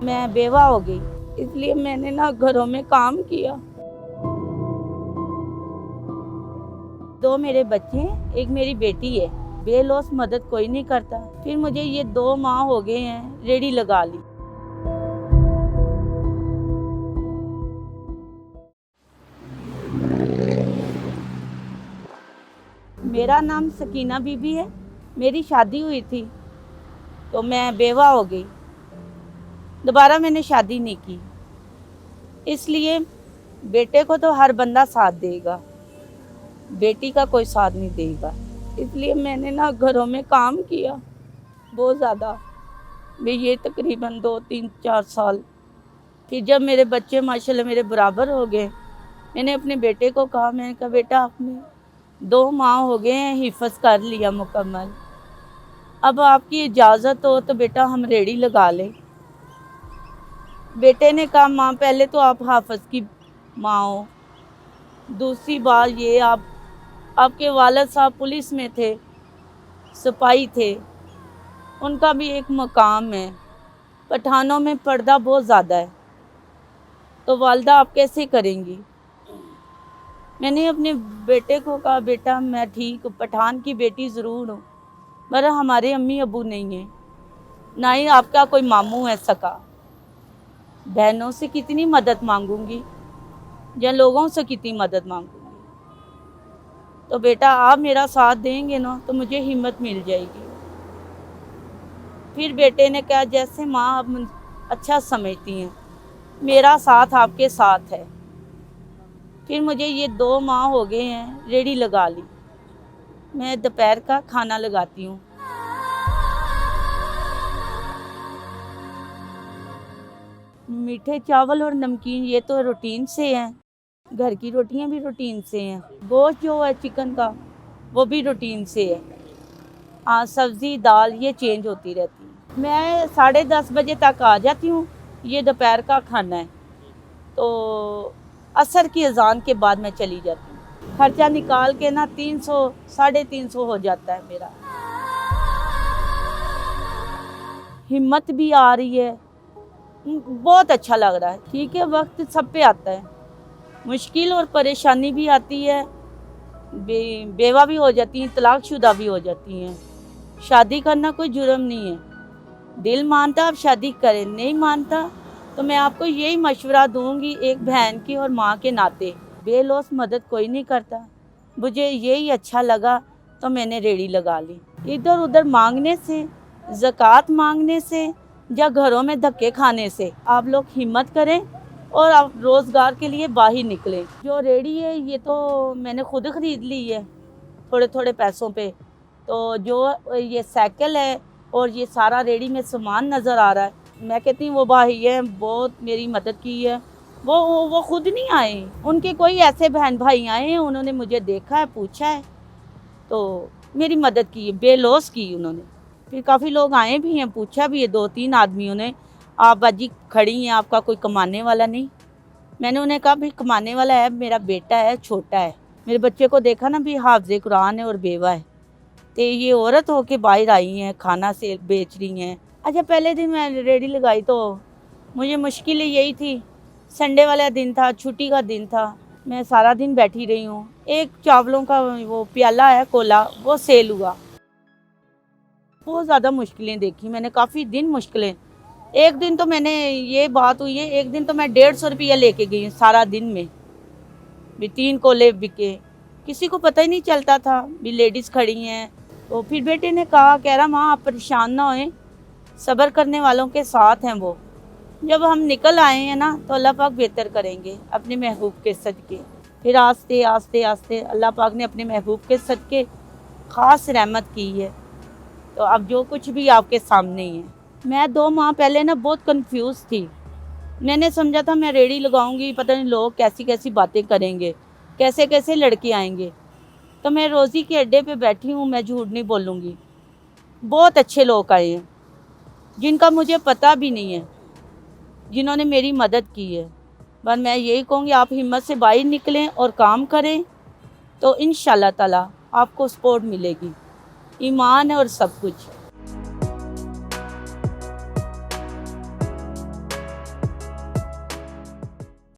میں بیوہ ہو گئی، اس لیے میں نے گھروں میں کام کیا۔ 2 میرے بچے ہیں، ایک میری بیٹی ہے۔ بے لوث مدد کوئی نہیں کرتا۔ پھر مجھے یہ 2 ماہ ہو گئے ہیں ریڑھی لگا لی۔ میرا نام سکینہ بی بی ہے۔ میری شادی ہوئی تھی تو میں بیوہ ہو گئی، دوبارہ میں نے شادی نہیں کی۔ اس لیے بیٹے کو تو ہر بندہ ساتھ دے گا، بیٹی کا کوئی ساتھ نہیں دے گا۔ اس لیے میں نے گھروں میں کام کیا بہت زیادہ، یہ تقریباً 2 3 4 سال۔ پھر جب میرے بچے ماشاءاللہ میرے برابر ہو گئے، میں نے اپنے بیٹے کو کہا، میں نے کہا بیٹا آپ نے 2 ماہ ہو گئے ہیں حفظ کر لیا مکمل، اب آپ کی اجازت ہو تو بیٹا ہم ریڑھی لگا لیں۔ بیٹے نے کہا ماں پہلے تو آپ حافظ کی ماں ہو، دوسری بات یہ آپ کے والد صاحب پولیس میں تھے، سپاہی تھے، ان کا بھی ایک مقام ہے۔ پٹھانوں میں پردہ بہت زیادہ ہے، تو والدہ آپ کیسے کریں گی؟ میں نے اپنے بیٹے کو کہا بیٹا میں ٹھیک ہوں، پٹھان کی بیٹی ضرور ہوں، مگر ہمارے امی ابو نہیں ہیں، نہ ہی آپ کا کوئی ماموں ہے سکا۔ بہنوں سے کتنی مدد مانگوں گی یا لوگوں سے کتنی مدد مانگوں گی؟ تو بیٹا آپ میرا ساتھ دیں گے نا تو مجھے ہمت مل جائے گی۔ پھر بیٹے نے کہا جیسے ماں آپ اچھا سمجھتی ہیں، میرا ساتھ آپ کے ساتھ ہے۔ پھر مجھے یہ 2 ماہ ہو گئے ہیں ریڑھی لگا لی۔ میں دوپہر کا کھانا لگاتی ہوں۔ میٹھے چاول اور نمکین یہ تو روٹین سے ہیں، گھر کی روٹیاں بھی روٹین سے ہیں، گوشت جو ہے چکن کا وہ بھی روٹین سے ہے، ہاں سبزی دال یہ چینج ہوتی رہتی ہے۔ میں 10:30 بجے تک آ جاتی ہوں، یہ دوپہر کا کھانا ہے، تو عصر کی اذان کے بعد میں چلی جاتی ہوں۔ خرچہ نکال کے 300 350 ہو جاتا ہے میرا۔ ہمت بھی آ رہی ہے، بہت اچھا لگ رہا ہے۔ ٹھیک ہے، وقت سب پہ آتا ہے، مشکل اور پریشانی بھی آتی ہے، بیوہ بھی ہو جاتی ہیں، طلاق شدہ بھی ہو جاتی ہیں۔ شادی کرنا کوئی جرم نہیں ہے، دل مانتا آپ شادی کریں، نہیں مانتا تو میں آپ کو یہی مشورہ دوں گی ایک بہن کی اور ماں کے ناطے، بے لوث مدد کوئی نہیں کرتا۔ مجھے یہی اچھا لگا تو میں نے ریڑھی لگا لی۔ ادھر ادھر مانگنے سے، زکوٰۃ مانگنے سے یا گھروں میں دھکے کھانے سے آپ لوگ ہمت کریں اور آپ روزگار کے لیے باہر نکلیں۔ جو ریڑھی ہے یہ تو میں نے خود خرید لی ہے تھوڑے تھوڑے پیسوں پہ، تو جو یہ سائیکل ہے اور یہ سارا ریڑھی میں سامان نظر آ رہا ہے، میں کہتی ہوں وہ بھائی ہیں بہت میری مدد کی ہے، وہ خود نہیں آئے، ان کے کوئی ایسے بہن بھائی آئے ہیں، انہوں نے مجھے دیکھا ہے، پوچھا ہے تو میری مدد کی ہے، بے لوث کی انہوں نے۔ پھر کافی لوگ آئے بھی ہیں، پوچھا بھی ہے 2 3 آدمیوں نے، آپ باجی کھڑی ہیں، آپ کا کوئی کمانے والا نہیں؟ میں نے انہیں کہا بھی کمانے والا ہے، میرا بیٹا ہے، چھوٹا ہے، میرے بچے کو دیکھا نا بھی حافظ قرآن ہے اور بیوہ ہے، تو یہ عورت ہو کے باہر آئی ہیں، کھانا سے بیچ رہی ہیں۔ اچھا پہلے دن میں ریڑھی لگائی تو مجھے مشکل یہی تھی، سنڈے والا دن تھا، چھٹی کا دن تھا، میں سارا دن بیٹھی رہی ہوں۔ ایک چاولوں کا وہ پیالہ ہے کولا، وہ سیل ہوا۔ بہت زیادہ مشکلیں دیکھی میں نے، کافی دن مشکلیں۔ ایک دن تو میں نے یہ بات ہوئی ہے، ایک دن تو میں 150 روپیہ لے کے گئی ہوں سارا دن میں، بھی 3 کولے بکے، کسی کو پتہ ہی نہیں چلتا تھا بھی لیڈیز کھڑی ہیں۔ تو پھر بیٹے نے کہہ رہا ماں آپ پریشان نہ ہوئیں، صبر کرنے والوں کے ساتھ ہیں وہ، جب ہم نکل آئے ہیں نا تو اللہ پاک بہتر کریں گے اپنے محبوب کے صدقے۔ پھر آستے آستے آستے اللہ پاک نے اپنے محبوب کے صدقے خاص رحمت کی ہے، تو اب جو کچھ بھی آپ کے سامنے ہی ہے۔ میں 2 ماہ پہلے بہت کنفیوز تھی، میں نے سمجھا تھا میں ریڑھی لگاؤں گی، پتہ نہیں لوگ کیسی کیسی باتیں کریں گے، کیسے کیسے لڑکے آئیں گے، تو میں روزی کے اڈے پہ بیٹھی ہوں، میں جھوٹ نہیں بولوں گی، بہت اچھے لوگ آئے ہیں جن کا مجھے پتہ بھی نہیں ہے، جنہوں نے میری مدد کی ہے۔ پر میں یہی کہوں گی آپ ہمت سے باہر نکلیں اور کام کریں تو انشاءاللہ تعالی آپ کو سپورٹ ملے گی، ایمان ہے اور سب کچھ۔